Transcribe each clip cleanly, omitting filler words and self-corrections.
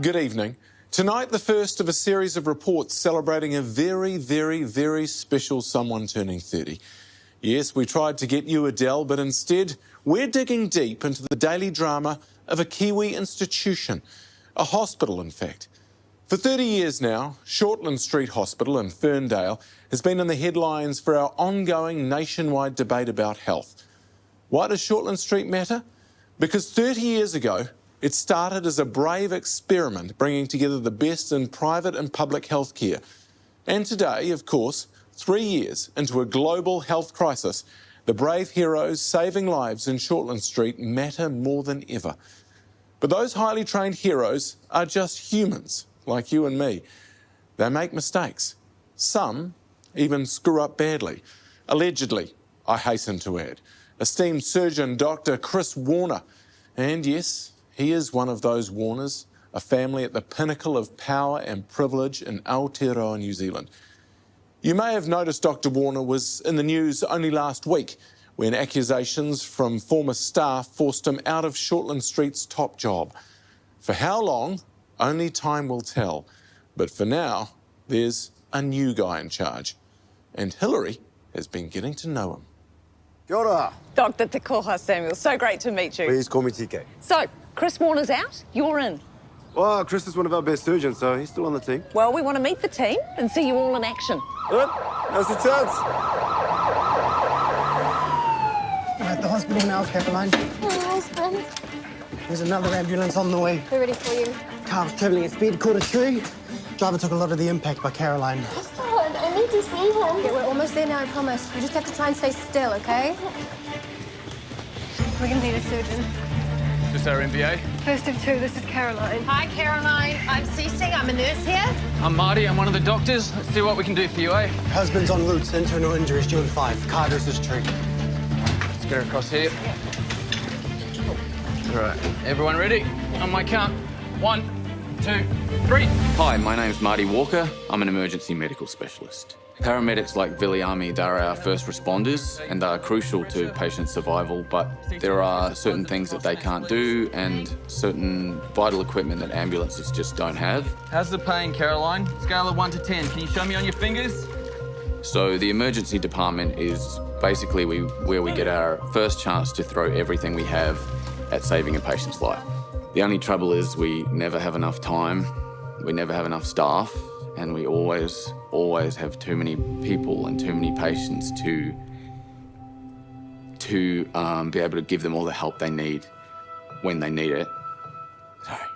Good evening. Tonight, the first of a series of reports celebrating a very, very, very special someone turning 30. Yes, we tried to get you Adele, but instead, we're digging deep into the daily drama of a Kiwi institution, a hospital, in fact. For 30 years now, Shortland Street Hospital in Ferndale has been in the headlines for our ongoing nationwide debate about health. Why does Shortland Street matter? Because 30 years ago, it started as a brave experiment bringing together the best in private and public healthcare. And today, of course, 3 years into a global health crisis, the brave heroes saving lives in Shortland Street matter more than ever. But those highly trained heroes are just humans, like you and me. They make mistakes. Some even screw up badly. Allegedly, I hasten to add. Esteemed surgeon Dr. Chris Warner. And yes, he is one of those Warners, a family at the pinnacle of power and privilege in Aotearoa, New Zealand. You may have noticed Dr. Warner was in the news only last week when accusations from former staff forced him out of Shortland Street's top job. For how long, only time will tell. But for now, there's a new guy in charge. And Hillary has been getting to know him. Kia ora. Dr. Te Koha Samuel, so great to meet you. Please call me TK. So, Chris Warner's out, you're in. Well, Chris is one of our best surgeons, so he's still on the team. Well, we want to meet the team and see you all in action. Good. Now's the chance. We're at the hospital now, Caroline. My husband. There's another ambulance on the way. We're ready for you. Car was travelling at speed, caught a tree. Driver took a lot of the impact by Caroline. God, I need to see him. Yeah, we're almost there now, I promise. We just have to try and stay still, okay? We're gonna need a surgeon. Just our MBA. First of two, this is Caroline. Hi, Caroline. I'm Cece. I'm a nurse here. I'm Marty. I'm one of the doctors. Let's see what we can do for you, eh? Husband's en route, internal injuries, June 5. Car versus tree. Let's get her across here. All right. Everyone ready? On my count. 1, 2, 3. Hi, my name's Marty Walker. I'm an emergency medical specialist. Paramedics like Viliami, they're our first responders and are crucial to patient survival, but there are certain things that they can't do and certain vital equipment that ambulances just don't have. How's the pain, Caroline? Scale of 1 to 10. Can you show me on your fingers? So the emergency department is basically where we get our first chance to throw everything we have at saving a patient's life. The only trouble is we never have enough time, we never have enough staff, and we always have too many people and too many patients to be able to give them all the help they need when they need it. Sorry.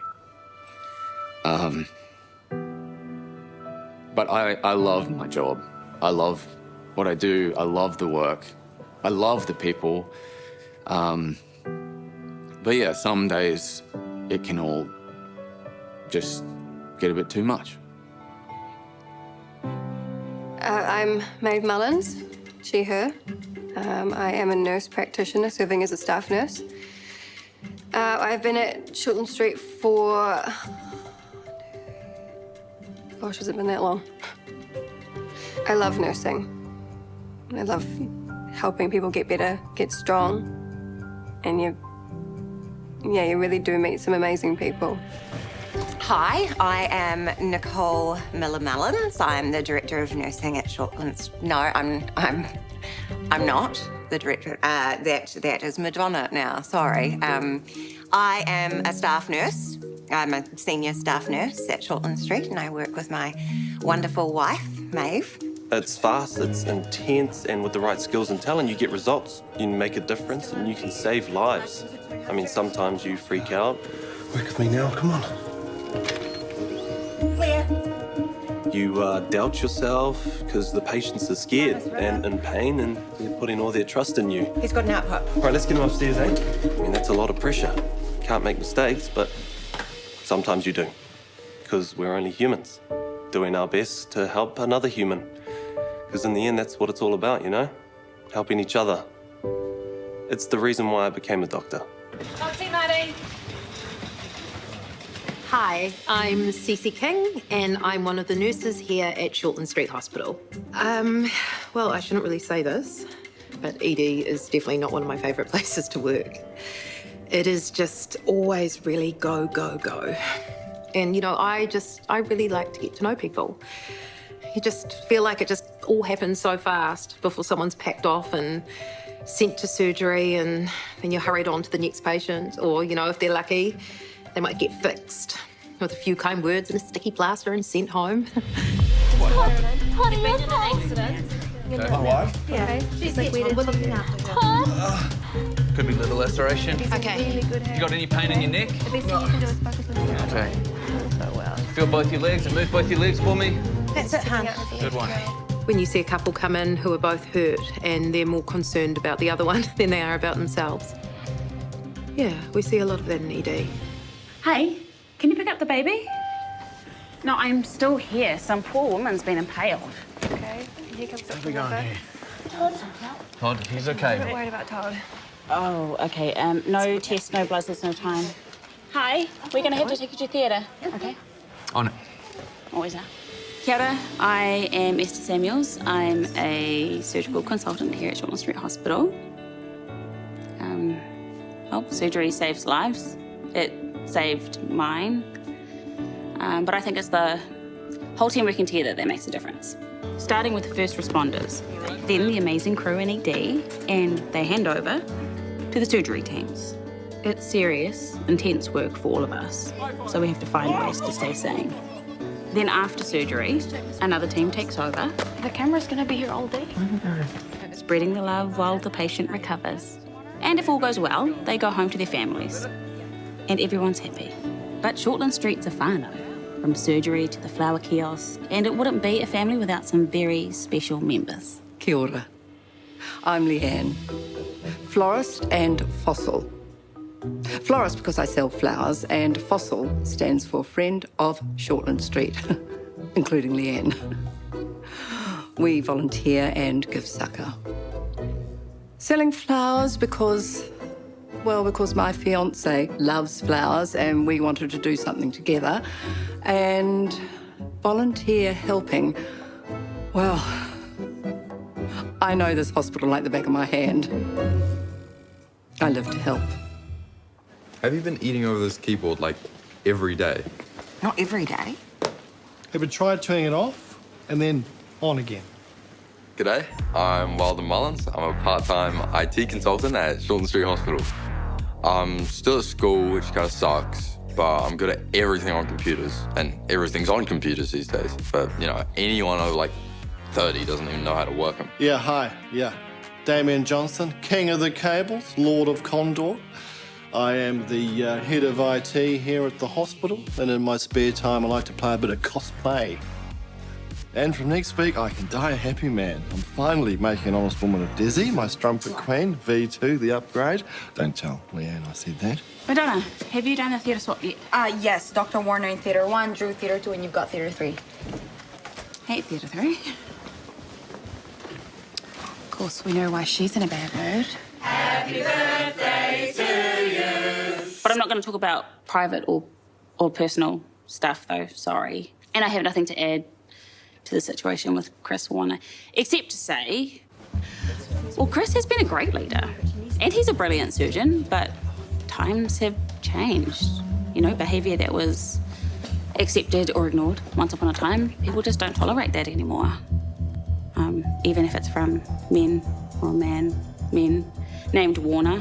But I love my job. I love what I do. I love the work. I love the people. But yeah, some days it can all just get a bit too much. I'm Maeve Mullins, she, her. I am a nurse practitioner serving as a staff nurse. I've been at Shortland Street for... Gosh, has it been that long? I love nursing. I love helping people get better, get strong. And you really do meet some amazing people. Hi, I am Nicole Miller-Mullins. I'm the Director of Nursing at Shortland. No, I'm not the Director. That is Madonna now, sorry. I am a staff nurse. I'm a senior staff nurse at Shortland Street, and I work with my wonderful wife, Maeve. It's fast, it's intense, and with the right skills and talent, you get results. You make a difference, and you can save lives. I mean, sometimes you freak out. Work with me now, come on. Clear. You doubt yourself because the patients are scared and in pain, and they're putting all their trust in you. He's got an output. All right, let's get him upstairs, eh? I mean, that's a lot of pressure. Can't make mistakes, but sometimes you do. Because we're only humans, doing our best to help another human. Because in the end, that's what it's all about, you know? Helping each other. It's the reason why I became a doctor. Chauncey, Marty. Hi, I'm Cece King, and I'm one of the nurses here at Shortland Street Hospital. Well, I shouldn't really say this, but ED is definitely not one of my favourite places to work. It is just always really go, go, go. And, you know, I really like to get to know people. You just feel like it just all happens so fast before someone's packed off and sent to surgery, and then you're hurried on to the next patient. Or, you know, if they're lucky, they might get fixed with a few kind words and a sticky plaster and sent home. Honey, you've been in an accident. My wife? Yeah. She's like, we're looking after her. Could be little laceration. Okay. Really good hair. You got any pain in your neck? The best thing you can do is focus on the Okay. so well. Feel both your legs and move both your legs for me. That's it, hun. Good one. When you see a couple come in who are both hurt and they're more concerned about the other one than they are about themselves. Yeah, we see a lot of that in ED. Hey, can you pick up the baby? No, I'm still here. Some poor woman's been impaled. Okay. Here comes Dr. Where we going here? Todd, he's okay. Don't worry about Todd. Oh, okay. No tests, no bloods, there's no time. Hi, we're going to have to take you to theatre. Okay. On it. Always are. Kia ora, I am Esther Samuels. I'm a surgical consultant here at Shortland Street Hospital. Well, surgery saves lives. It saved mine. But I think it's the whole team working together that makes a difference. Starting with the first responders, then the amazing crew in ED, and they hand over to the surgery teams. It's serious, intense work for all of us, so we have to find ways to stay sane. Then after surgery, another team takes over. The camera's going to be here all day. Spreading the love while the patient recovers. And if all goes well, they go home to their families. And everyone's happy. But Shortland Street's a whānau, from surgery to the flower kiosk, and it wouldn't be a family without some very special members. Kia ora. I'm Leanne, florist and fossil. Florist because I sell flowers, and fossil stands for Friend of Shortland Street, including Leanne. We volunteer and give succour. Selling flowers because my fiancé loves flowers and we wanted to do something together. And volunteer helping, well, I know this hospital like the back of my hand. I live to help. Have you been eating over this keyboard like every day? Not every day. Have you tried turning it off and then on again? G'day, I'm Wilden Mullins. I'm a part-time IT consultant at Shortland Street Hospital. I'm still at school, which kind of sucks, but I'm good at everything on computers, and everything's on computers these days. But, you know, anyone over like 30 doesn't even know how to work them. Yeah, hi. Yeah. Damien Johnson, king of the cables, lord of Condor. I am the head of IT here at the hospital, and in my spare time I like to play a bit of cosplay. And from next week, I can die a happy man. I'm finally making an honest woman of Desi, my strumpet queen, V2, the upgrade. Don't tell Leanne I said that. Madonna, have you done the theatre swap yet? Yes, Dr. Warner in Theatre 1, Drew Theatre 2, and you've got Theatre 3. Hate Theatre 3. Of course, we know why she's in a bad mood. Happy birthday to you. But I'm not going to talk about private or personal stuff, though, sorry. And I have nothing to add to the situation with Chris Warner, except to say, well, Chris has been a great leader, and he's a brilliant surgeon, but times have changed. You know, behaviour that was accepted or ignored once upon a time, people just don't tolerate that anymore. Even if it's from men named Warner.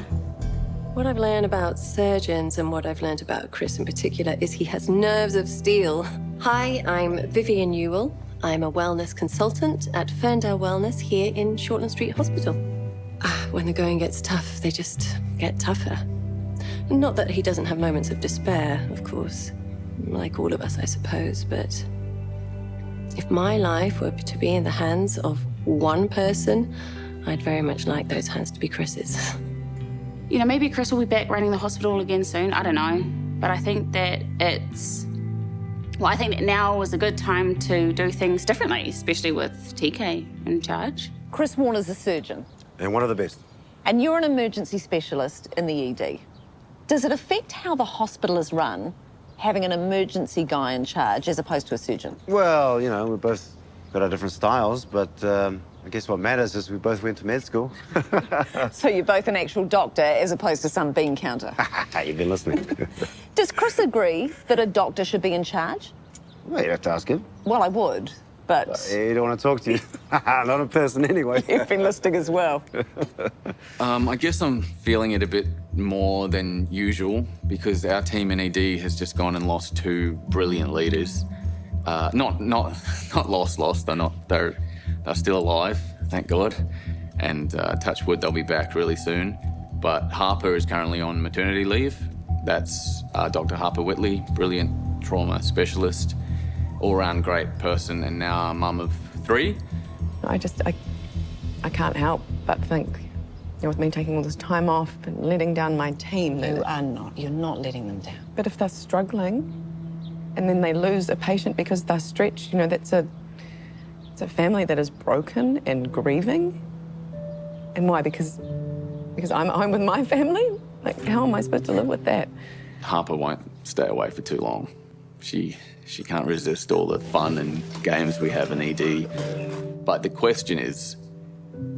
What I've learned about surgeons and what I've learned about Chris in particular is he has nerves of steel. Hi, I'm Vivian Ewell. I'm a wellness consultant at Ferndale Wellness here in Shortland Street Hospital. When the going gets tough, they just get tougher. Not that he doesn't have moments of despair, of course, like all of us, I suppose, but if my life were to be in the hands of one person, I'd very much like those hands to be Chris's. You know, maybe Chris will be back running the hospital again soon, I don't know. But I think that I think that now is a good time to do things differently, especially with TK in charge. Chris Warner's a surgeon. And one of the best. And you're an emergency specialist in the ED. Does it affect how the hospital is run, having an emergency guy in charge as opposed to a surgeon? Well, you know, we've both got our different styles, but I guess what matters is we both went to med school. So you're both an actual doctor as opposed to some bean counter. You've been listening. Does Chris agree that a doctor should be in charge? Well, you'd have to ask him. Well, I would, but... He don't want to talk to you. Not in person, anyway. You've been listening as well. I guess I'm feeling it a bit more than usual because our team in ED has just gone and lost 2 brilliant leaders. Not lost. They're still alive, thank God. And touch wood, they'll be back really soon. But Harper is currently on maternity leave. That's Dr. Harper Whitley, brilliant trauma specialist, all-round great person, and now a mum of 3. I can't help but think, with me taking all this time off and letting down my team. You're not letting them down. But if they're struggling and then they lose a patient because they're stretched, it's a family that is broken and grieving. And why? Because I'm at home with my family? Like, how am I supposed to live with that? Harper won't stay away for too long. She can't resist all the fun and games we have in ED. But the question is,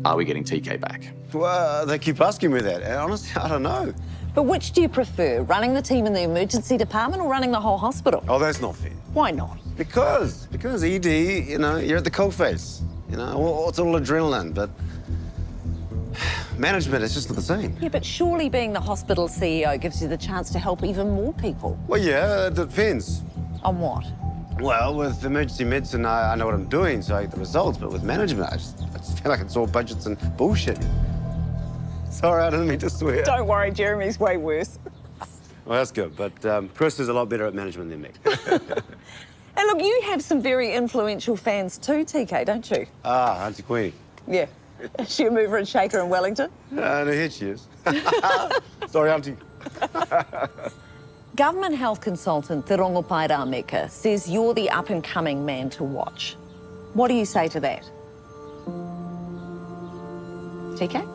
are we getting TK back? Well, they keep asking me that. And honestly, I don't know. But which do you prefer, running the team in the emergency department or running the whole hospital? Oh, that's not fair. Why not? Because ED, you're at the coalface. It's all adrenaline, but management is just not the same. Yeah, but surely being the hospital CEO gives you the chance to help even more people. Well, yeah, it depends. On what? Well, with emergency medicine, I know what I'm doing, so I get the results. But with management, I just feel like it's all budgets and bullshit. Sorry, I didn't mean to swear. Don't worry, Jeremy's way worse. Well, that's good. But Chris is a lot better at management than me. And look, you have some very influential fans too, TK, don't you? Auntie Queenie. Yeah. Is she a mover and shaker in Wellington? No, here she is. Sorry, Auntie. Government health consultant Te Rongo Paira Meka says you're the up-and-coming man to watch. What do you say to that? TK?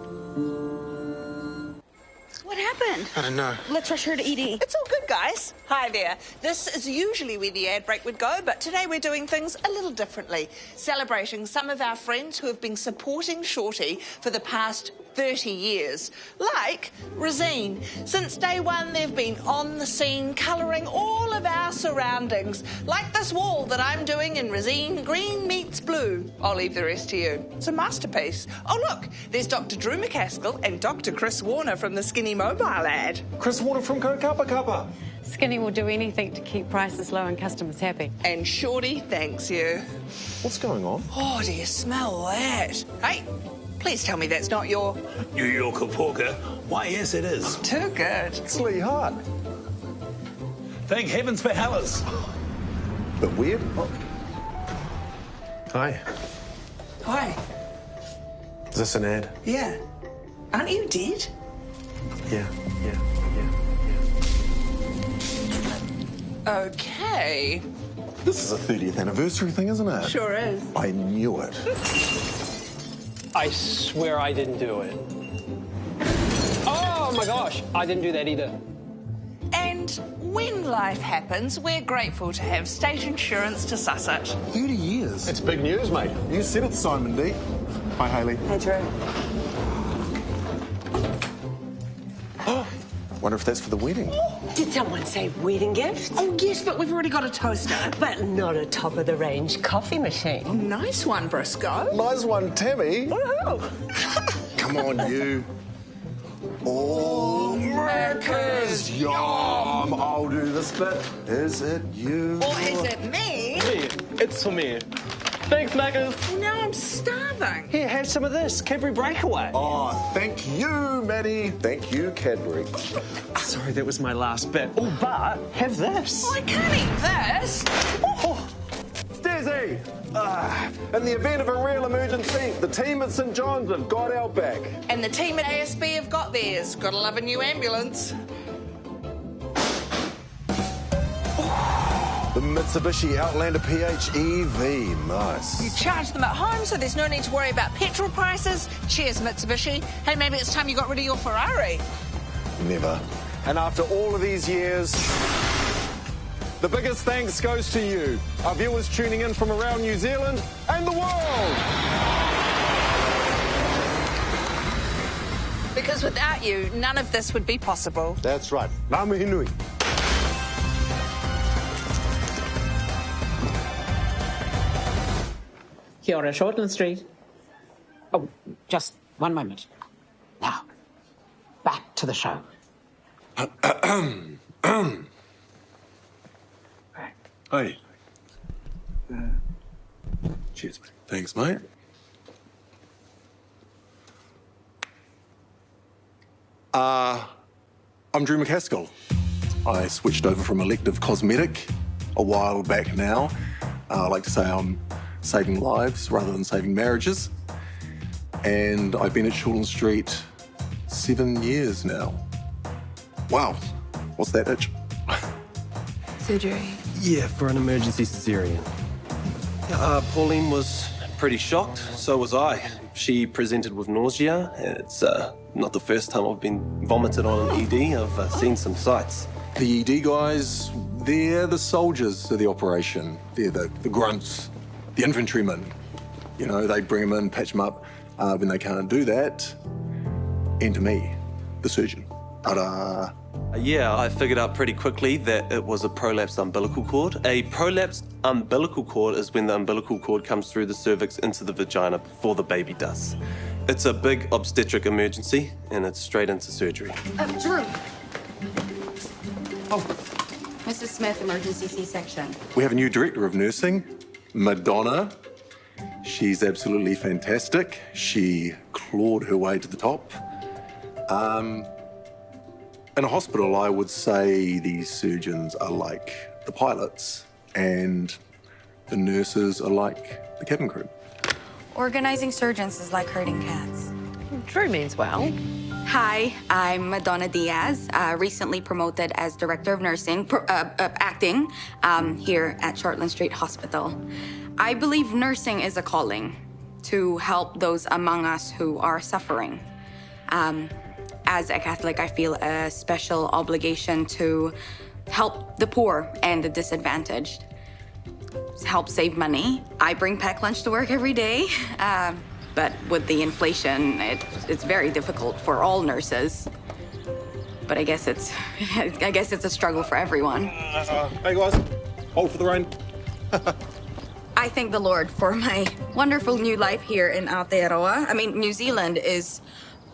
What happened? I don't know. Let's rush her to ED. It's all good, guys. Hi there. This is usually where the ad break would go, but today we're doing things a little differently, celebrating some of our friends who have been supporting Shorty for the past 30 years. Like Rosine. Since day one, they've been on the scene, colouring all of our surroundings. Like this wall that I'm doing in Rosine, green meets blue. I'll leave the rest to you. It's a masterpiece. Oh, look, there's Dr. Drew McCaskill and Dr. Chris Warner from the Skinny Mobile ad. Chris Warner from Kappa Kappa. Skinny will do anything to keep prices low and customers happy. And Shorty thanks you. What's going on? Oh, do you smell that? Hey, please tell me that's not your... New Yorker porker. Why, yes, it is. Oh, too good. It's Lee Hart. Thank heavens for Hellas. Bit weird. Oh. Hi. Hi. Is this an ad? Yeah. Aren't you dead? Yeah. Okay. This is a 30th anniversary thing, isn't it? Sure is. I knew it. I swear I didn't do it. Oh my gosh, I didn't do that either. And when life happens, we're grateful to have state insurance to suss it. 30 years. It's big news, mate. You said it, Simon D. Hi, Hayley. Hey, Drew. Wonder if that's for the wedding. Did someone say wedding gifts? Oh, yes, but we've already got a toaster. But not a top-of-the-range coffee machine. Oh, nice one, Briscoe. Nice one, Tammy. Woohoo! Come on, you. Oh, Macca's. Yum. I'll do this bit. Is it you? Or is it me? Me. It's for me. Thanks, Macca's. Now I'm starving. Here, have some of this. Cadbury Breakaway. Oh, thank you, Maddie. Thank you, Cadbury. Sorry, that was my last bit. Oh, but have this. Oh, I can't eat this. Oh. Stazzy! In the event of a real emergency, the team at St John's have got our back. And the team at ASB have got theirs. Gotta love a new ambulance. The Mitsubishi Outlander PHEV. Nice. You charge them at home, so there's no need to worry about petrol prices. Cheers, Mitsubishi. Hey, maybe it's time you got rid of your Ferrari. Never. And after all of these years, the biggest thanks goes to you, our viewers tuning in from around New Zealand and the world. Because without you, none of this would be possible. That's right. Ngā mihi nui. Kia ora, Shortland Street. Oh, just one moment. Now, back to the show. Hey. Cheers, mate. Thanks, mate. I'm Drew McCaskill. I switched over from elective cosmetic a while back now. I like to say I'm saving lives rather than saving marriages. And I've been at Shortland Street 7 years now. Wow, what's that itch? Surgery. Yeah, for an emergency cesarean. Pauline was pretty shocked, so was I. She presented with nausea. It's not the first time I've been vomited on an ED. I've seen some sights. The ED guys, they're the soldiers of the operation. They're the grunts, the infantrymen. You know, they bring them in, patch them up. When they can't do that, enter me, the surgeon. Ta-da! Yeah, I figured out pretty quickly that it was a prolapsed umbilical cord. A prolapsed umbilical cord is when the umbilical cord comes through the cervix into the vagina before the baby does. It's a big obstetric emergency, and it's straight into surgery. Drew. Oh. Mrs. Smith, emergency C-section. We have a new director of nursing, Madonna. She's absolutely fantastic. She clawed her way to the top. In a hospital, I would say these surgeons are like the pilots and the nurses are like the cabin crew. Organizing surgeons is like herding cats. Drew means well. Hi, I'm Madonna Diaz, recently promoted as Director of Nursing, acting here at Shortland Street Hospital. I believe nursing is a calling to help those among us who are suffering. As a Catholic, I feel a special obligation to help the poor and the disadvantaged, help save money. I bring packed lunch to work every day, but with the inflation, it's very difficult for all nurses. But I guess it's a struggle for everyone. Hey guys, hold for the rain. I thank the Lord for my wonderful new life here in Aotearoa. I mean, New Zealand is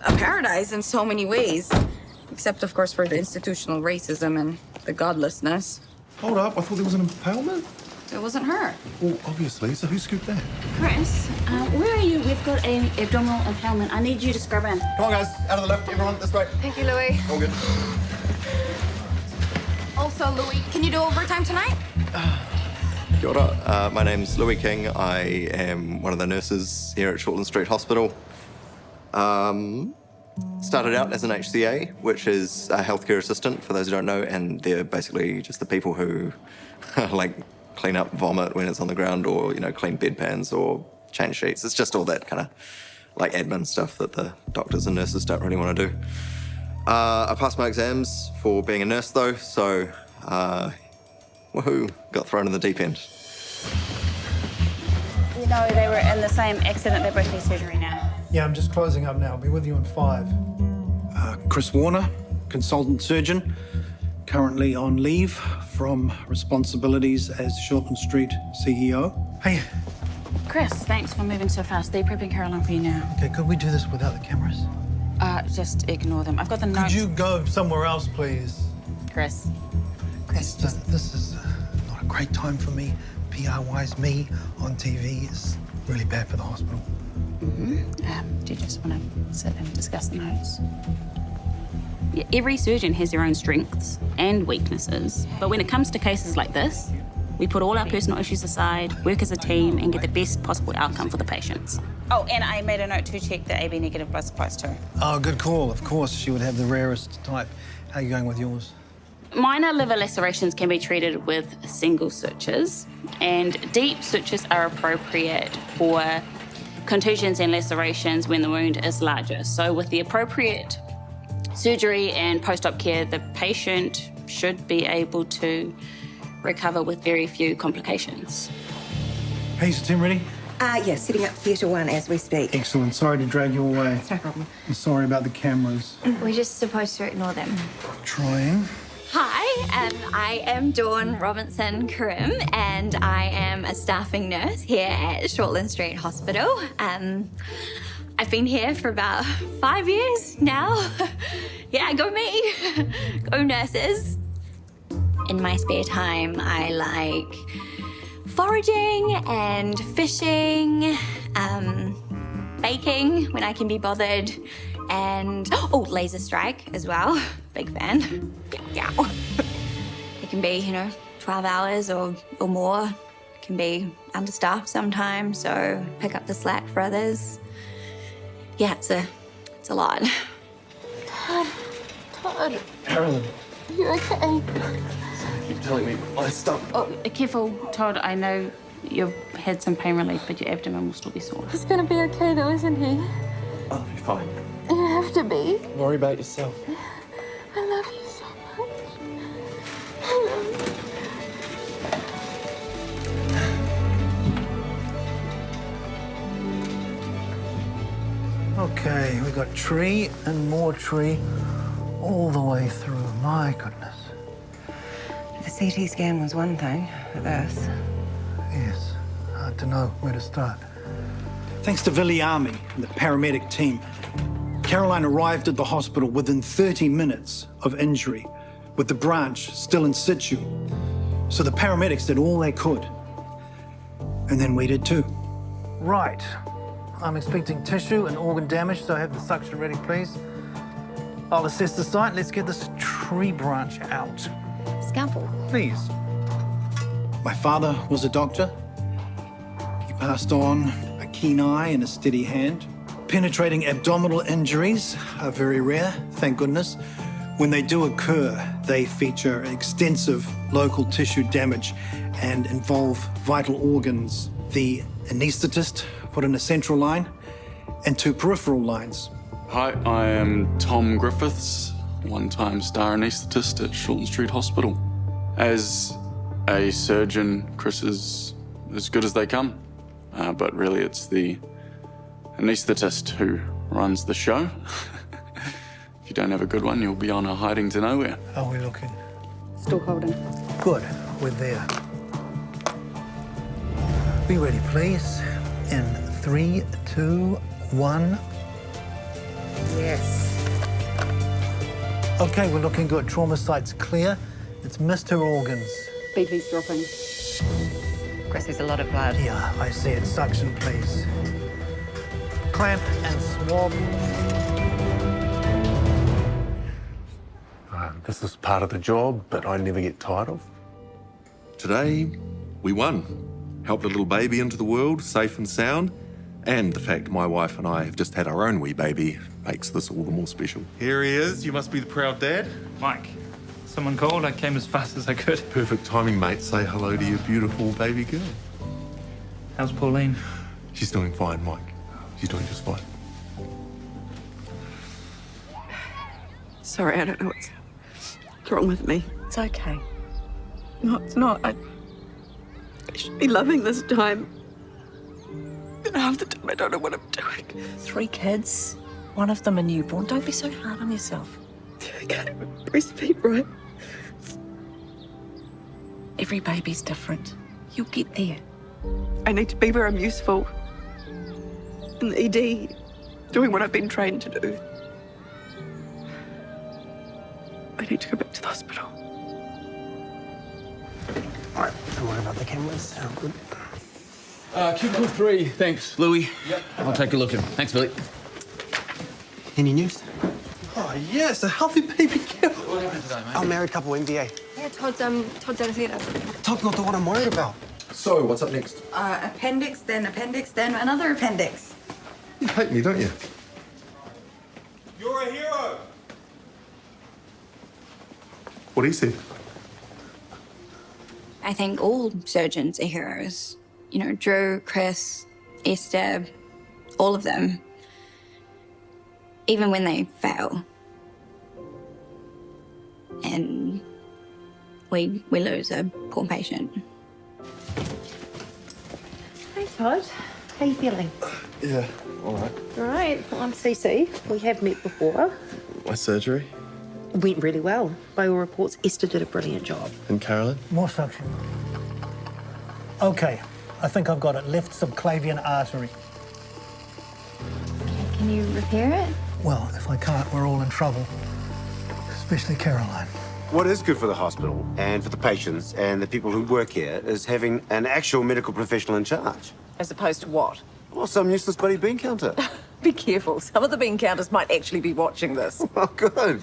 a paradise in so many ways, except of course for the institutional racism and the godlessness. Hold up, I thought there was an impalement. It wasn't her. Well, obviously, so who scooped that? Chris, where are you? We've got an abdominal impalement. I need you to scrub in. Come on, guys, out of the left, everyone, this way. Thank you, Louis. All good. Also, Louis, can you do overtime tonight? Kia ora. My name's Louis King. I am one of the nurses here at Shortland Street Hospital. Started out as an HCA, which is a healthcare assistant, for those who don't know, and they're basically just the people who, like, clean up vomit when it's on the ground or, you know, clean bedpans or change sheets. It's just all that kind of, like, admin stuff that the doctors and nurses don't really want to do. I passed my exams for being a nurse, though, so, woohoo, got thrown in the deep end. You know, they were in the same accident. They both need surgery now. Yeah, I'm just closing up now. I'll be with you in 5. Chris Warner, consultant surgeon, currently on leave from responsibilities as Shortland Street CEO. Hey. Chris, thanks for moving so fast. They're prepping Caroline for you now. Okay, could we do this without the cameras? Just ignore them. I've got the notes. Could you go somewhere else, please? Chris. This is not a great time for me. PR-wise, me on TV is really bad for the hospital. Mm-hmm. Do you just want to sit and discuss the notes? Yeah, every surgeon has their own strengths and weaknesses, but when it comes to cases like this, we put all our personal issues aside, work as a team, and get the best possible outcome for the patients. Oh, and I made a note to check the AB negative blood supplies too. Oh, good call. Of course, she would have the rarest type. How are you going with yours? Minor liver lacerations can be treated with single sutures, and deep sutures are appropriate for contusions and lacerations when the wound is larger. So with the appropriate surgery and post-op care, the patient should be able to recover with very few complications. Hey, is the team ready? Yes, setting up Theatre 1 as we speak. Excellent. Sorry to drag you away. It's no problem. I'm sorry about the cameras. We're just supposed to ignore them. Trying. Hi, I am Dawn Robinson Karim, and I am a staffing nurse here at Shortland Street Hospital. I've been here for about 5 years now. Yeah, go me. Go nurses. In my spare time, I like foraging and fishing, baking when I can be bothered, and laser strike as well. Big fan. Yeah. It can be, 12 hours or more. It can be understaffed sometimes, so pick up the slack for others. Yeah, it's a lot. Todd, Carolyn. are you okay? Keep telling me my stuff. Oh, careful, Todd. I know you've had some pain relief, but your abdomen will still be sore. He's gonna be okay though, isn't he? I'll be fine. You have to be. Worry about yourself. I love you so much. I love you. Okay, we got tree and more tree all the way through. My goodness. The CT scan was one thing, but this. Yes, hard to know where to start. Thanks to Viliami and the paramedic team, Caroline arrived at the hospital within 30 minutes of injury, with the branch still in situ. So the paramedics did all they could. And then we did too. Right. I'm expecting tissue and organ damage, so have the suction ready, please. I'll assess the site. Let's get this tree branch out. Scalpel. Please. My father was a doctor. He passed on a keen eye and a steady hand. Penetrating abdominal injuries are very rare, thank goodness. When they do occur, they feature extensive local tissue damage and involve vital organs. The anaesthetist put in a central line and 2 peripheral lines. Hi, I am Tom Griffiths, one-time star anaesthetist at Shortland Street Hospital. As a surgeon, Chris is as good as they come, but really it's the anaesthetist who runs the show. If you don't have a good one, you'll be on a hiding to nowhere. How are we looking? Still holding. Good. We're there. Be ready, please. In 3, 2, 1. Yes. Okay, we're looking good. Trauma site's clear. It's missed her organs. BP's dropping. Chris, there's a lot of blood. Yeah, I see it. Suction, please. Clamp and swab. This is part of the job, but I never get tired of. Today, we won. Helped a little baby into the world, safe and sound. And the fact my wife and I have just had our own wee baby makes this all the more special. Here he is. You must be the proud dad. Mike, someone called. I came as fast as I could. Perfect timing, mate. Say hello to your beautiful baby girl. How's Pauline? She's doing fine, Mike. She's doing just fine. Sorry, I don't know what's wrong with me. It's okay. No, it's not. I should be loving this time. And half the time I don't know what I'm doing. 3 kids, one of them a newborn. Don't be so hard on yourself. I can't even breastfeed right. Every baby's different. You'll get there. I need to be where I'm useful. In the ED, doing what I've been trained to do. I need to go back to the hospital. All right, don't worry about the cameras. They're good. Cubicle 3, thanks. Louis? Yep. I'll take a look at him. Thanks, Billy. Any news? Oh, yes, a healthy baby girl. What happened today, mate? Our married couple, MVA. Yeah, Todd's out of theatre. Todd's not the one I'm worried about. So, what's up next? Appendix, then another appendix. You hate me, don't you? You're a hero. What he said. I think all surgeons are heroes. Drew, Chris, Esther, all of them. Even when they fail. And we lose a poor patient. Hey, Todd. How you feeling? Yeah, all right. All right. Well, I'm Cece. We have met before. My surgery. It went really well. By all reports, Esther did a brilliant job. And Carolyn? More suction. Okay, I think I've got it. Left subclavian artery. Can you repair it? Well, if I can't, we're all in trouble. Especially Caroline. What is good for the hospital and for the patients and the people who work here is having an actual medical professional in charge. As opposed to what? Well, some useless bloody bean counter. Be careful. Some of the bean counters might actually be watching this. Well, good.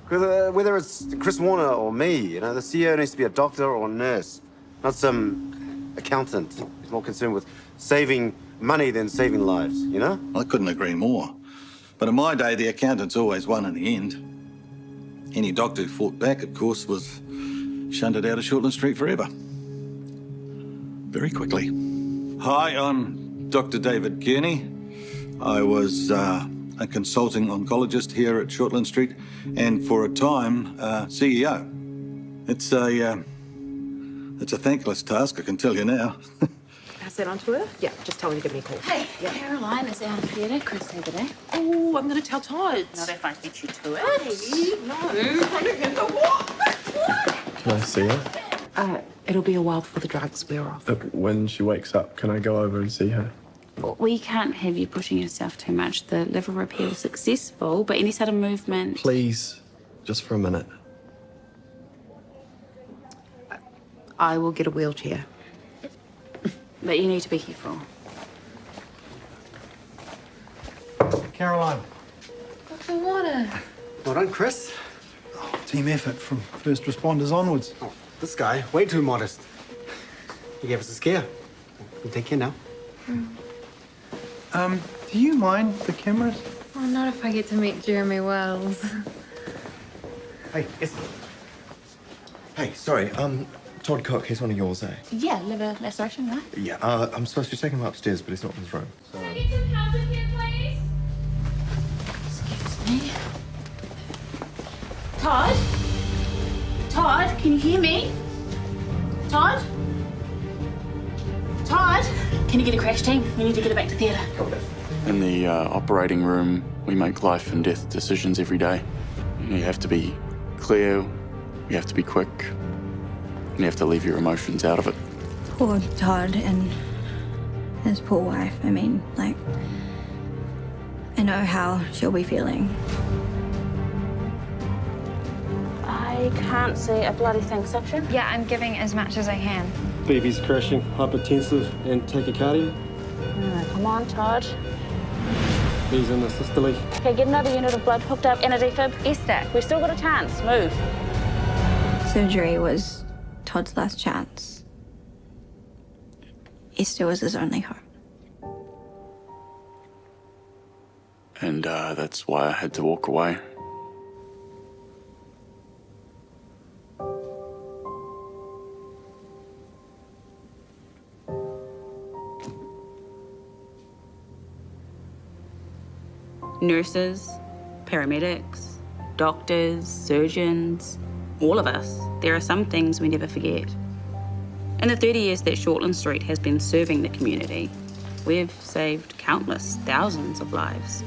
Whether it's Chris Warner or me, you know, the CEO needs to be a doctor or a nurse, not some accountant who's more concerned with saving money than saving lives, you know? I couldn't agree more. But in my day, the accountants always won in the end. Any doctor who fought back, of course, was shunted out of Shortland Street forever. Very quickly. Hi, I'm Dr. David Kearney. I was a consulting oncologist here at Shortland Street and for a time, CEO. It's a thankless task, I can tell you now. Pass that on to her? Yeah, just tell her to give me a call. Hey, Caroline is out of theatre. Chris over there. Oh, I'm going to tell Todd. Not if I beat you to it. Hey, no. Putting in the what? Can I see her? It'll be a while before the drugs wear off. When she wakes up, can I go over and see her? We can't have you pushing yourself too much. The liver repair was successful, but any sudden movement... Please, just for a minute. I will get a wheelchair. But you need to be careful. Caroline. Dr. Warner. Well done, Chris. Team effort from first responders onwards. Oh, this guy, way too modest. He gave us a scare. You take care now. Do you mind the cameras? Oh, not if I get to meet Jeremy Wells. Hey, yes. Hey, sorry, Todd Cook, he's one of yours, eh? Yeah, liver laceration, right? Yeah, I'm supposed to be taking him upstairs, but he's not in his room. So... Can I get some help in here, please? Excuse me. Todd? Todd, can you hear me? Todd? Todd? Can you get a crash team? We need to get her back to theatre. In the operating room, we make life and death decisions every day. You have to be clear, you have to be quick, and you have to leave your emotions out of it. Poor Todd and his poor wife. I mean, like, I know how she'll be feeling. I can't see a bloody thing, suction. Yeah, I'm giving as much as I can. Baby's crashing, hypertensive, and tachycardia. Come on, Todd. He's in the systole. Okay, get another unit of blood hooked up and a defib. Esther, we've still got a chance. Move. Surgery was Todd's last chance. Esther was his only hope. And that's why I had to walk away. Nurses, paramedics, doctors, surgeons, all of us. There are some things we never forget. In the 30 years that Shortland Street has been serving the community, we've saved countless thousands of lives.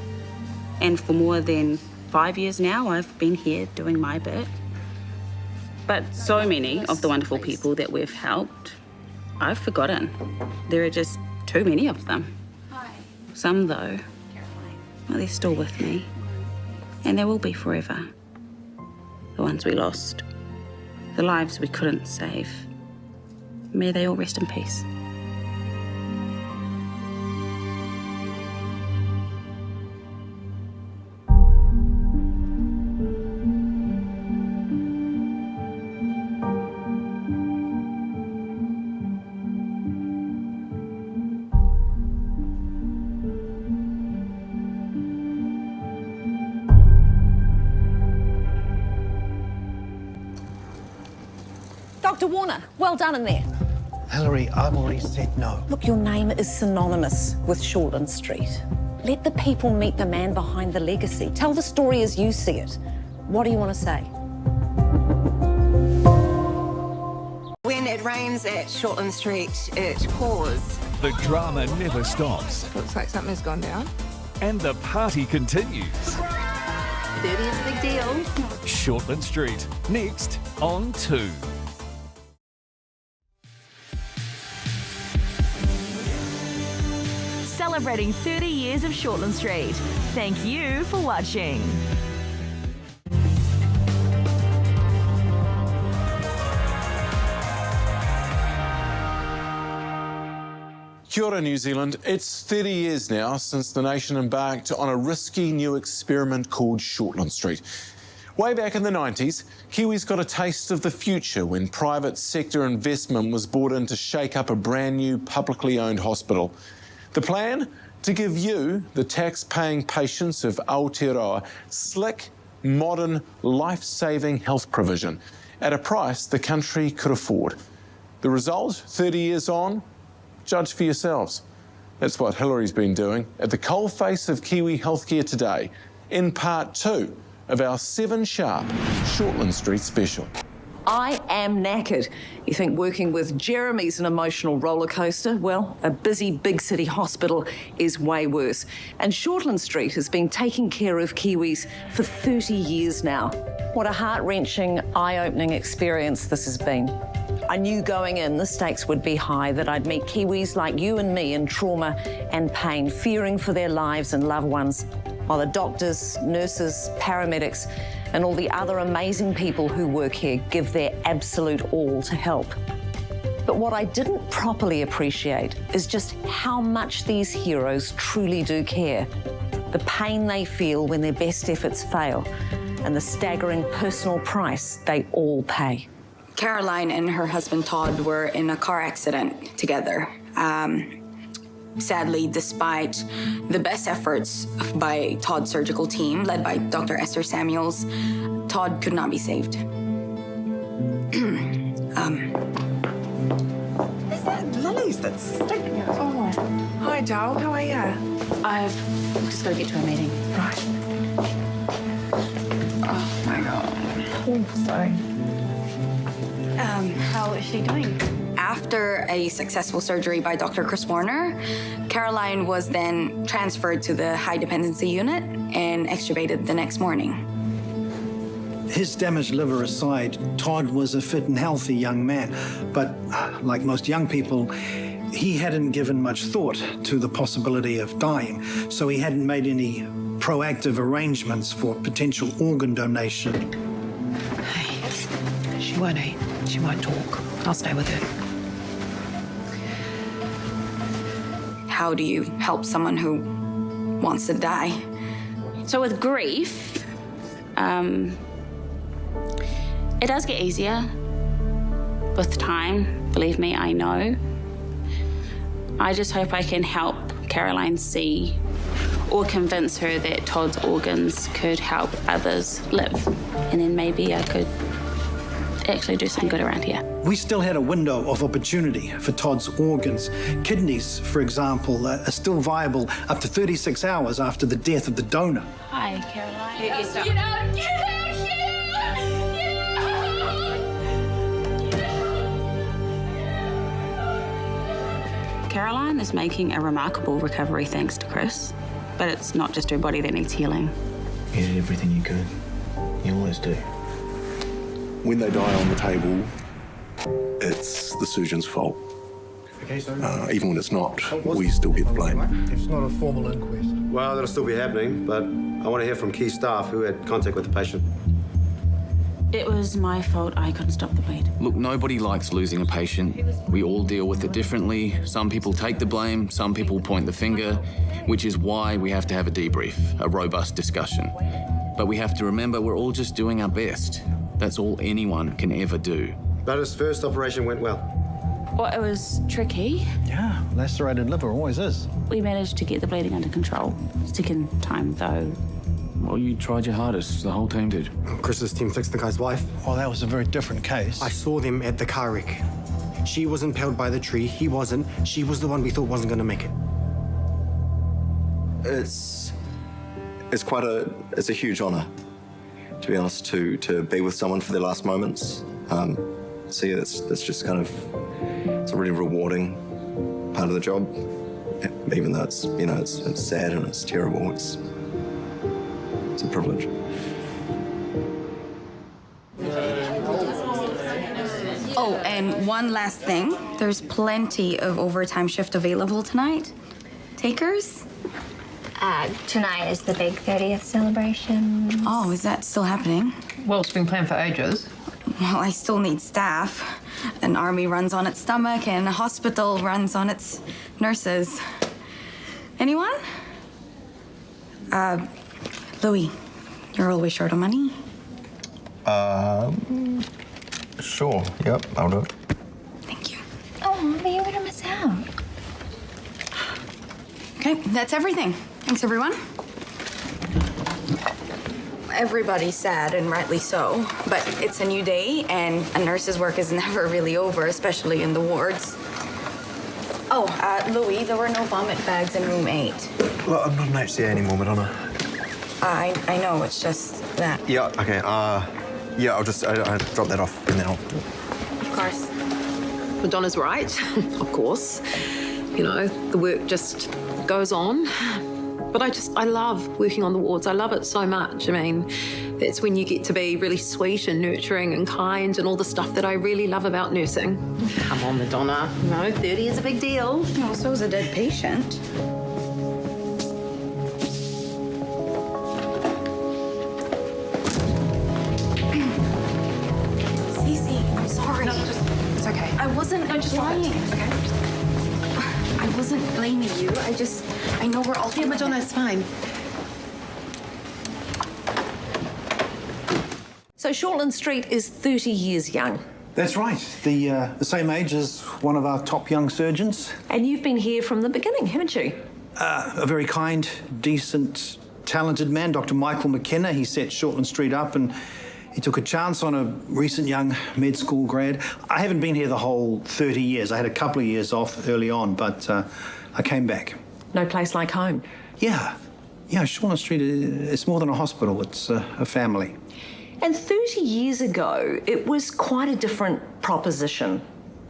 And for more than 5 years now, I've been here doing my bit. But so many of the wonderful people that we've helped, I've forgotten. There are just too many of them. Some, though, well, they're still with me. And they will be forever. The ones we lost. The lives we couldn't save. May they all rest in peace. Dr. Warner, well done in there. Hillary, I've already said no. Look, your name is synonymous with Shortland Street. Let the people meet the man behind the legacy. Tell the story as you see it. What do you want to say? When it rains at Shortland Street, it pours. The drama never stops. Looks like something's gone down. And the party continues. 30 is a big deal. Shortland Street, next on 2. Celebrating 30 years of Shortland Street. Thank you for watching. Kia ora, New Zealand. It's 30 years now since the nation embarked on a risky new experiment called Shortland Street. Way back in the 90s, Kiwis got a taste of the future when private sector investment was brought in to shake up a brand new publicly owned hospital. The plan? To give you, the tax-paying patients of Aotearoa, slick, modern, life-saving health provision at a price the country could afford. The result, 30 years on, judge for yourselves. That's what Hillary's been doing at the coalface of Kiwi healthcare today, in part 2 of our 7 Sharp Shortland Street special. I am knackered. You think working with Jeremy's an emotional roller coaster? Well, a busy big city hospital is way worse. And Shortland Street has been taking care of Kiwis for 30 years now. What a heart-wrenching, eye-opening experience this has been. I knew going in the stakes would be high, that I'd meet Kiwis like you and me in trauma and pain, fearing for their lives and loved ones, while the doctors, nurses, paramedics, and all the other amazing people who work here give their absolute all to help. But what I didn't properly appreciate is just how much these heroes truly do care. The pain they feel when their best efforts fail, and the staggering personal price they all pay. Caroline and her husband Todd were in a car accident together. Sadly, despite the best efforts by Todd's surgical team, led by Dr. Esther Samuels, Todd could not be saved. Is that lilies that's sticking out? Oh. Hi, Joel. How are you? I've just got to get to a meeting. Right. Oh, my God. Oh, sorry. How is she doing? After a successful surgery by Dr. Chris Warner, Caroline was then transferred to the high dependency unit and extubated the next morning. His damaged liver aside, Todd was a fit and healthy young man. But like most young people, he hadn't given much thought to the possibility of dying, so he hadn't made any proactive arrangements for potential organ donation. Hey, she won't eat. She won't talk. I'll stay with her. How do you help someone who wants to die? So with grief, it does get easier with time. Believe me, I know. I just hope I can help Caroline see or convince her that Todd's organs could help others live. And then maybe I could actually do something good around here. We still had a window of opportunity for Todd's organs. Kidneys, for example, are still viable up to 36 hours after the death of the donor. Hi, Caroline. Get out! Get out! Get out! Caroline is making a remarkable recovery thanks to Chris, but it's not just her body that needs healing. You did everything you could. You always do. When they die on the table, it's the surgeon's fault. Okay, so Even when it's not, we still get the blame. It's not a formal inquest. Well, that'll still be happening, but I want to hear from key staff who had contact with the patient. It was my fault. I couldn't stop the bleed. Look, nobody likes losing a patient. We all deal with it differently. Some people take the blame, some people point the finger, which is why we have to have a debrief, a robust discussion. But we have to remember we're all just doing our best. That's all anyone can ever do. But his first operation went well. Well, it was tricky. Yeah, lacerated liver always is. We managed to get the bleeding under control. It's taken time, though. Well, you tried your hardest. The whole team did. Chris's team fixed the guy's wife. Well, that was a very different case. I saw them at the car wreck. She was impaled by the tree. He wasn't. She was the one we thought wasn't going to make it. It's a huge honour, to be honest, to be with someone for their last moments. So yeah, that's just kind of, it's a really rewarding part of the job, even though it's, you know, it's sad and it's terrible. It's a privilege. Oh, and one last thing. There's plenty of overtime shift available tonight. Takers? Tonight is the big 30th celebration. Oh, is that still happening? Well, it's been planned for ages. Well, I still need staff. An army runs on its stomach and a hospital runs on its nurses. Anyone? Louis, you're always short on money. Sure. Yep, I'll do it. Thank you. Oh, but you're gonna miss out. Okay, that's everything. Thanks, everyone. Everybody's sad, and rightly so, but it's a new day, and a nurse's work is never really over, especially in the wards. Oh, Louis, there were no vomit bags in room 8. Look, I'm not an HCA anymore, Madonna. I know, it's just that. Yeah, okay, yeah, I'll drop that off and then I'll... Of course. Madonna's right, of course. You know, the work just goes on. But I love working on the wards. I love it so much. I mean, it's when you get to be really sweet and nurturing and kind and all the stuff that I really love about nursing. Come on, Madonna. You know, 30 is a big deal. Well, so is a dead patient. Cece, I'm sorry. No, it's okay. I wasn't lying. Okay. I wasn't blaming you. I know we're all... Yeah, Madonna, it's fine. So Shortland Street is 30 years young. That's right. The same age as one of our top young surgeons. And you've been here from the beginning, haven't you? A very kind, decent, talented man, Dr. Michael McKenna. He set Shortland Street up and he took a chance on a recent young med school grad. I haven't been here the whole 30 years. I had a couple of years off early on, but I came back. No place like home. Yeah. Yeah, Shortland Street is more than a hospital. It's a family. And 30 years ago, it was quite a different proposition.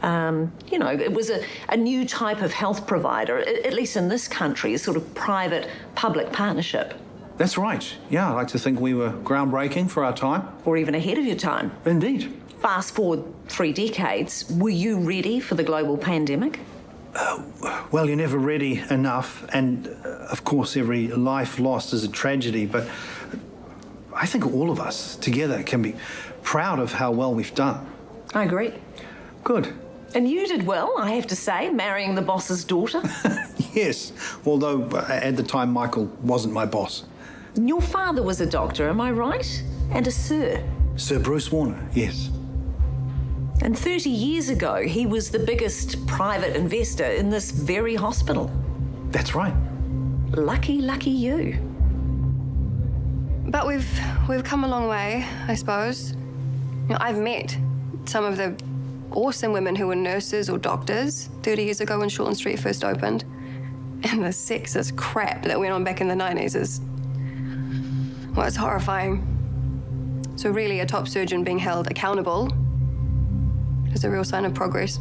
You know, it was a new type of health provider, at least in this country, a sort of private-public partnership. That's right. Yeah, I like to think we were groundbreaking for our time. Or even ahead of your time. Indeed. Fast forward 3 decades, were you ready for the global pandemic? Well, you're never ready enough, and of course every life lost is a tragedy, but I think all of us together can be proud of how well we've done. I agree. Good. And you did well, I have to say, marrying the boss's daughter. Yes, although at the time Michael wasn't my boss. Your father was a doctor, am I right? And a Sir. Sir Bruce Warner, yes. And 30 years ago, he was the biggest private investor in this very hospital. That's right. Lucky, lucky you. But we've come a long way, I suppose. You know, I've met some of the awesome women who were nurses or doctors 30 years ago when Shortland Street first opened. And the sexist crap that went on back in the 90s is, well, it's horrifying. So really, a top surgeon being held accountable is a real sign of progress.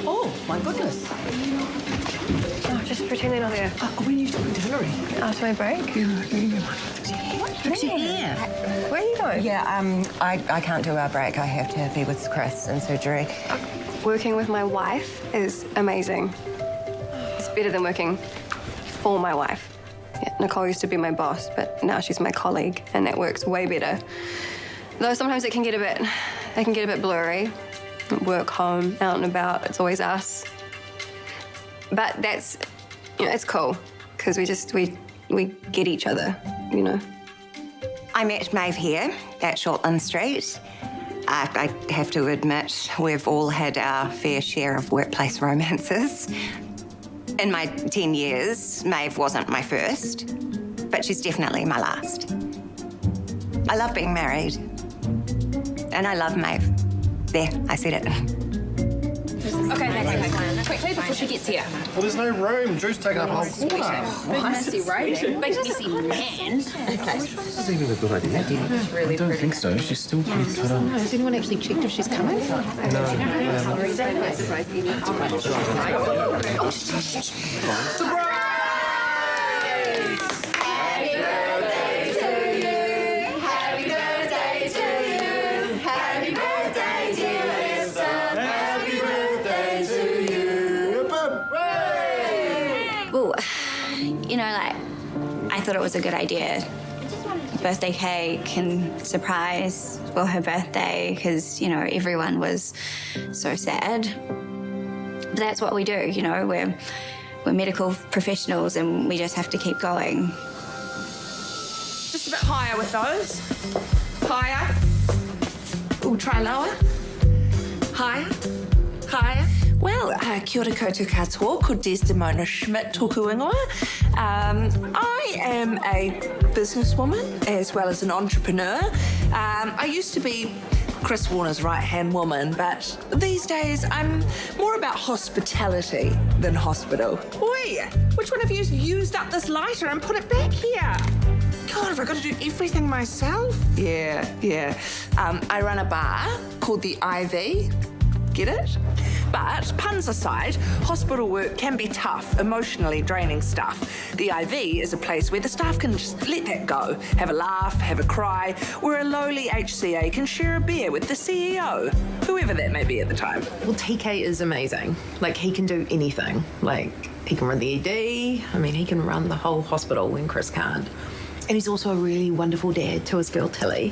Oh, my goodness. Oh, just pretend they're not there. When are you talking to Hillary? After my break? Look, you're here. Where are you going? Yeah, I can't do our break. I have to be with Chris in surgery. Working with my wife is amazing. It's better than working for my wife. Yeah, Nicole used to be my boss, but now she's my colleague, and that works way better. Though sometimes it can get a bit blurry. Work, home, out and about, it's always us. But that's, you know, it's cool, because we get each other, you know. I met Maeve here at Shortland Street. I have to admit, we've all had our fair share of workplace romances. In my 10 years, Maeve wasn't my first, but she's definitely my last. I love being married, and I love Maeve. There, I said it. Okay, thanks. Quickly before she gets here. Well, there's no room. Drew's taking up a whole corner. Big messy, right? Big messy man. Okay. This is even a good idea. It's really pretty. think so. She's still pretty cut up. No, has anyone actually checked if she's coming? Well, you know, like, I thought it was a good idea. Birthday cake and surprise for her birthday, because, you know, everyone was so sad. But that's what we do, you know, we're medical professionals and we just have to keep going. Just a bit higher with those. Higher. We'll try lower. Higher. Higher. Well, kia ora koutou katoa, ko Desdemona Schmidt tōku ingoa. I am a businesswoman as well as an entrepreneur. I used to be Chris Warner's right-hand woman, but these days I'm more about hospitality than hospital. Oi, which one of you used up this lighter and put it back here? God, have I got to do everything myself? Yeah. I run a bar called the IV. Get it? But puns aside, hospital work can be tough, emotionally draining stuff. The IV is a place where the staff can just let that go, have a laugh, have a cry, where a lowly HCA can share a beer with the CEO, whoever that may be at the time. Well, TK is amazing. Like, he can do anything. Like, he can run the ED. I mean, he can run the whole hospital when Chris can't. And he's also a really wonderful dad to his girl, Tilly.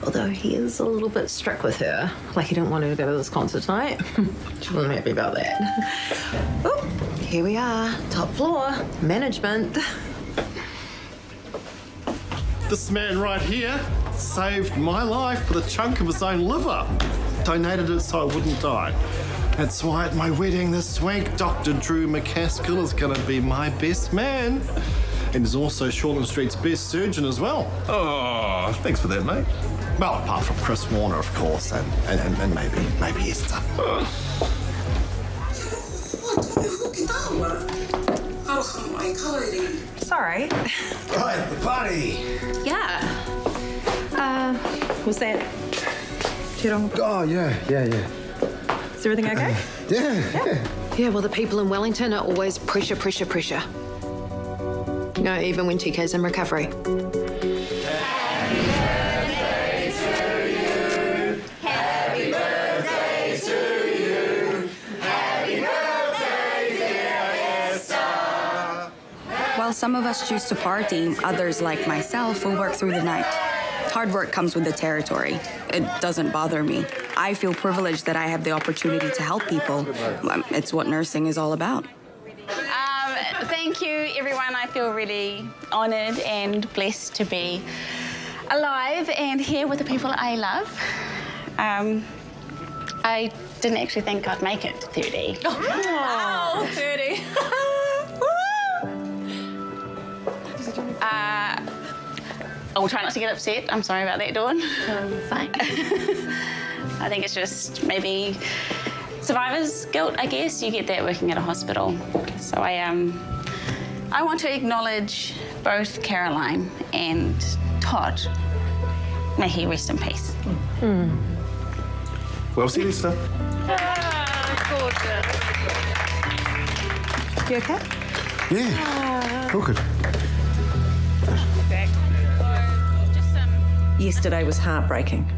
Although he is a little bit strict with her. Like, he didn't want her to go to this concert tonight. She wasn't happy about that. Oh, here we are, top floor, management. This man right here saved my life with a chunk of his own liver. Donated it so I wouldn't die. That's why at my wedding this week, Dr. Drew McCaskill is going to be my best man. And is also Shortland Street's best surgeon as well. Oh, thanks for that, mate. Well, apart from Chris Warner, of course, and maybe Esther. Sorry. Right, the party. Yeah. Was that too long? Oh, yeah. Is everything okay? Yeah. Yeah, well, the people in Wellington are always pressure. You know, even when TK's in recovery. While some of us choose to party, others, like myself, will work through the night. Hard work comes with the territory. It doesn't bother me. I feel privileged that I have the opportunity to help people. It's what nursing is all about. Thank you, everyone. I feel really honoured and blessed to be alive and here with the people I love. I didn't actually think I'd make it to 30. Oh, 30. I will try not to get upset. I'm sorry about that, Dawn. Fine. I think it's just maybe survivor's guilt, I guess. You get that working at a hospital. So I want to acknowledge both Caroline and Todd. May he rest in peace. Well seen, Esther. You okay? Yeah. All good. Yesterday was heartbreaking.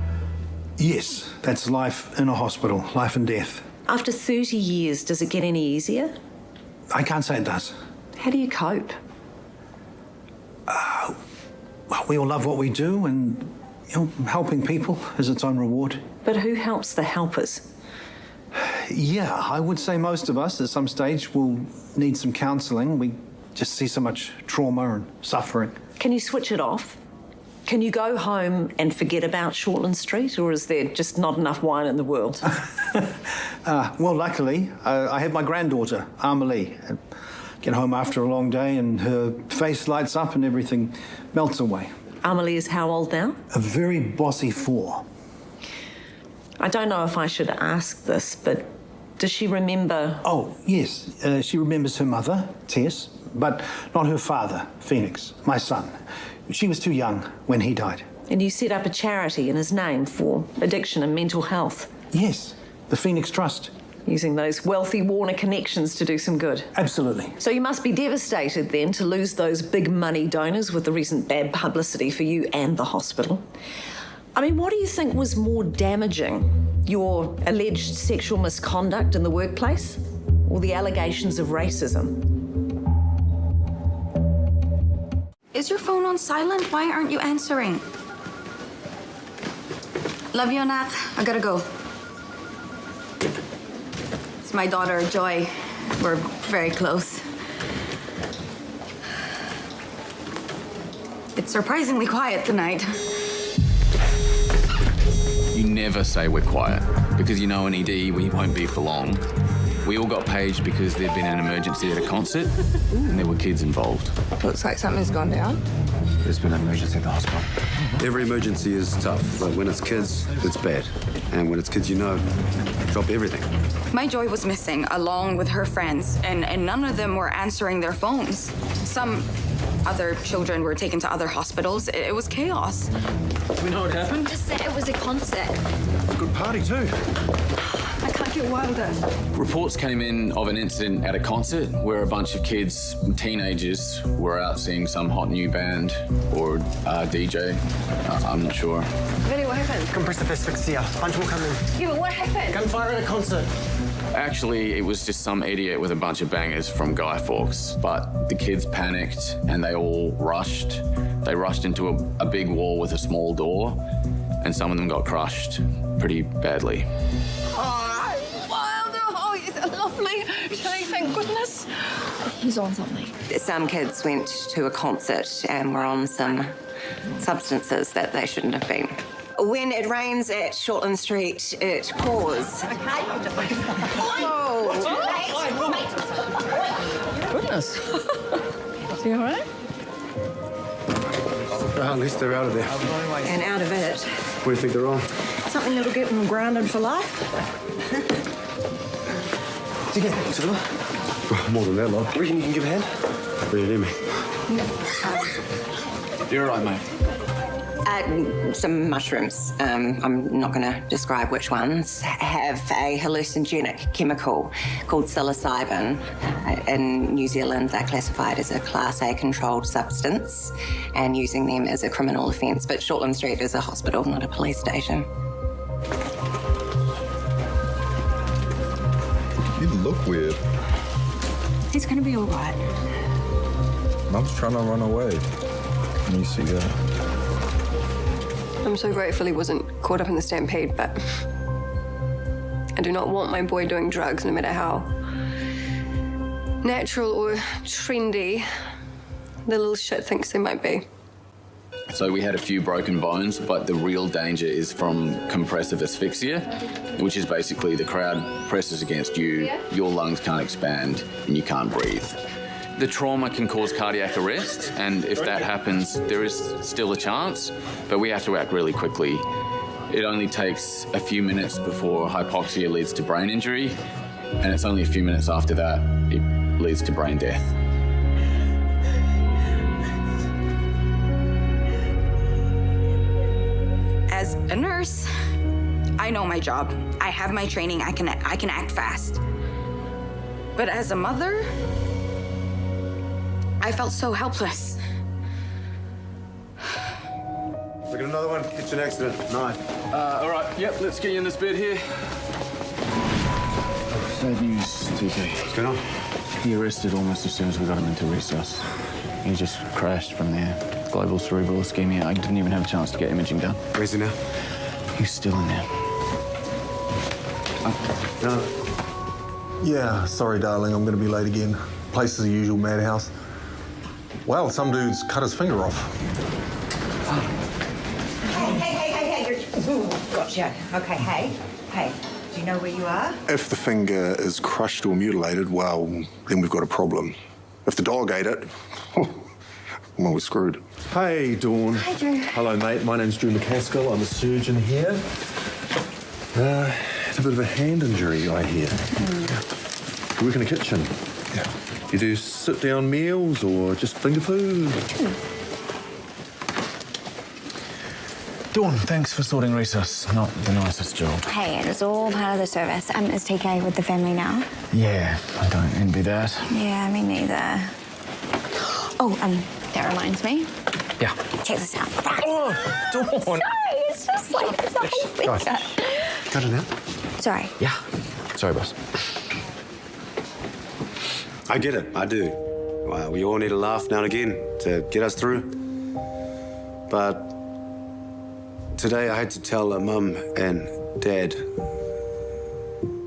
Yes, that's life in a hospital, life and death. After 30 years, does it get any easier? I can't say it does. How do you cope? Well, we all love what we do, and helping people is its own reward. But who helps the helpers? Yeah, I would say most of us at some stage will need some counselling. We just see so much trauma and suffering. Can you switch it off? Can you go home and forget about Shortland Street, or is there just not enough wine in the world? Well, luckily, I have my granddaughter, Amelie. Get home after a long day and her face lights up and everything melts away. Amelie is how old now? A very bossy 4. I don't know if I should ask this, but Does she remember? Oh, yes. She remembers her mother, Tess, but not her father, Phoenix, my son. She was too young when he died. And you set up a charity in his name for addiction and mental health? Yes, the Phoenix Trust. Using those wealthy Warner connections to do some good? Absolutely. So you must be devastated then to lose those big money donors with the recent bad publicity for you and the hospital. I mean, what do you think was more damaging? Your alleged sexual misconduct in the workplace or the allegations of racism? Is your phone on silent? Why aren't you answering? Love you, anak. I gotta go. It's my daughter, Joy. We're very close. It's surprisingly quiet tonight. You never say we're quiet, because you know in ED we won't be for long. We all got paged because there'd been an emergency at a concert and there were kids involved. Looks like something's gone down. There's been an emergency at the hospital. Every emergency is tough, but when it's kids, it's bad. And when it's kids you know, drop everything. My Joy was missing, along with her friends, and none of them were answering their phones. Some other children were taken to other hospitals. It was chaos. Do we know what happened? Just said it was a concert. Good party too. I can't get wilder. Reports came in of an incident at a concert where a bunch of kids, teenagers, were out seeing some hot new band or DJ. I'm not sure. Really, what happened? Compressive asphyxia. Bunch will come in. Yeah, but what happened? Gunfire at a concert. Actually, it was just some idiot with a bunch of bangers from Guy Fawkes. But the kids panicked and they all rushed. They rushed into a big wall with a small door, and some of them got crushed pretty badly. Lovely. Shelley, thank goodness. He's on something. Some kids went to a concert and were on some substances that they shouldn't have been. When it rains at Shortland Street, it pours. Goodness. Is he all right? At least they're out of there. And out of it. What do you think they're on? Something that'll get them grounded for life. More than that, love. Reckon you can give a hand? What do you need me? You're all right, mate. Some mushrooms, I'm not going to describe which ones, have a hallucinogenic chemical called psilocybin. In New Zealand, they're classified as a Class A controlled substance, and using them is a criminal offence. But Shortland Street is a hospital, not a police station. You look weird. He's going to be all right. Mum's trying to run away. Can you see that? I'm so grateful he wasn't caught up in the stampede, but I do not want my boy doing drugs, no matter how natural or trendy the little shit thinks they might be. So we had a few broken bones, but the real danger is from compressive asphyxia, which is basically the crowd presses against you, your lungs can't expand, and you can't breathe. The trauma can cause cardiac arrest, and if that happens, there is still a chance, but we have to act really quickly. It only takes a few minutes before hypoxia leads to brain injury, and it's only a few minutes after that it leads to brain death. As a nurse, I know my job. I have my training. I can act fast. But as a mother, I felt so helpless. Look at another one. Kitchen accident. Knife. All right, yep, let's get you in this bed here. Sad news, TK. What's going on? He arrested almost as soon as we got him into resus. He just crashed from there. Global cerebral ischemia. I didn't even have a chance to get imaging done. Where's he now? He's still in there. No. Yeah, sorry, darling. I'm going to be late again. Place is the usual madhouse. Well, some dude's cut his finger off. Hey. Ooh, gotcha. Okay, hey. Do you know where you are? If the finger is crushed or mutilated, well, then we've got a problem. If the dog ate it, well, we're screwed. Hey, Dawn. Hi, Drew. Hello, mate. My name's Drew McCaskill. I'm a surgeon here. Had a bit of a hand injury, I hear. You work in a kitchen. Yeah. You do sit-down meals or just finger food? Dawn, thanks for sorting recess. Not the nicest job. Hey, it's all part of the service. Is TK with the family now? Yeah, I don't envy that. Yeah, me neither. Oh, that reminds me. Yeah. Check this out. Oh, Dawn! Sorry, it's just like it's a whole finger. Cut it out. Sorry. Yeah. Sorry, boss. I get it, I do. Well, we all need a laugh now and again to get us through. But today I had to tell Mum and Dad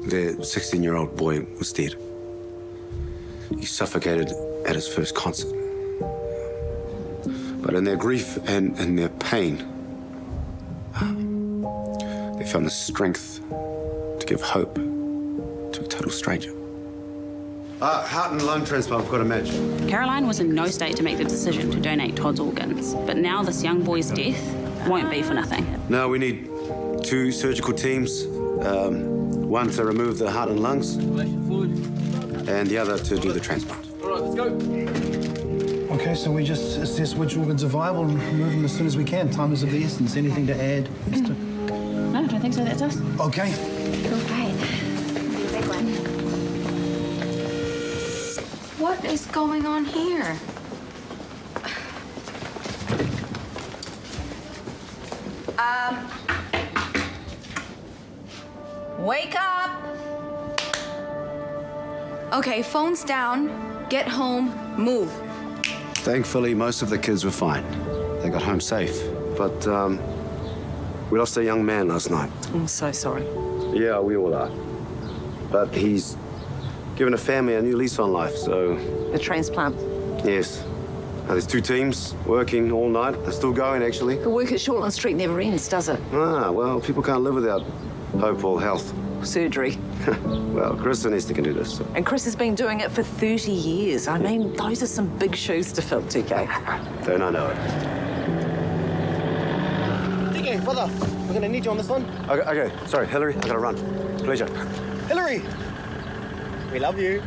their 16-year-old boy was dead. He suffocated at his first concert. But in their grief and in their pain, they found the strength to give hope to a total stranger. Heart and lung transplant, I've got a match. Caroline was in no state to make the decision to donate Todd's organs, but now this young boy's death won't be for nothing. Now we need 2 surgical teams. One to remove the heart and lungs, and the other to do the transplant. All right, let's go. Okay, so we just assess which organs are viable and move them as soon as we can. Time is of the essence. Anything to add, Mister? No, I don't think so. That's us. Okay. Okay. Big one. What is going on here? Wake up! Okay, phone's down. Get home. Move. Thankfully, most of the kids were fine. They got home safe. But we lost a young man last night. I'm so sorry. Yeah, we all are. But he's given a family a new lease on life, so... The transplant. Yes. Now, there's 2 teams working all night. They're still going, actually. The work at Shortland Street never ends, does it? Ah, well, people can't live without hope or health. Surgery. Well, Chris and Esther can do this. So. And Chris has been doing it for 30 years. I mean, those are some big shoes to fill, TK. Don't I know it? TK, brother, we're gonna need you on this one. Okay. Sorry, Hillary, I gotta run. Pleasure. Hillary! We love you.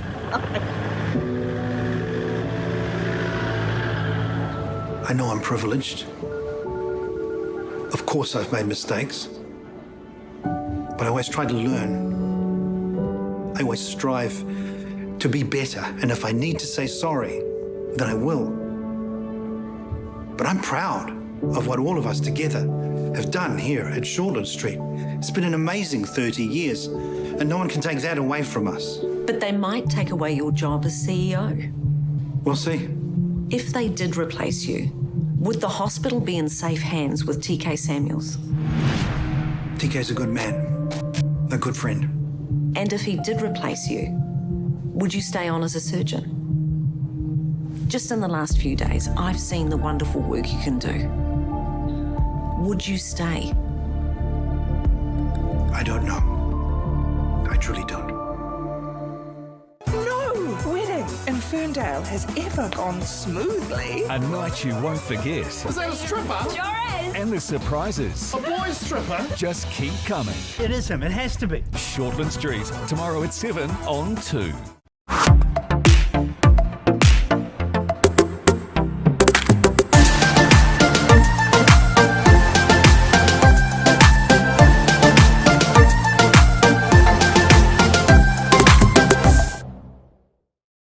I know I'm privileged. Of course I've made mistakes. But I always try to learn. I always strive to be better. And if I need to say sorry, then I will. But I'm proud of what all of us together have done here at Shortland Street. It's been an amazing 30 years, and no one can take that away from us. But they might take away your job as CEO. We'll see. If they did replace you, would the hospital be in safe hands with TK Samuels? TK's a good man, a good friend. And if he did replace you, would you stay on as a surgeon? Just in the last few days, I've seen the wonderful work you can do. Would you stay? I don't know. I truly don't. No wedding in Ferndale has ever gone smoothly. A night you won't forget. Was that a stripper? Sure is. And the surprises. A boy stripper? Just keep coming. It is him. It has to be. Shortland Street, tomorrow at 7 on 2.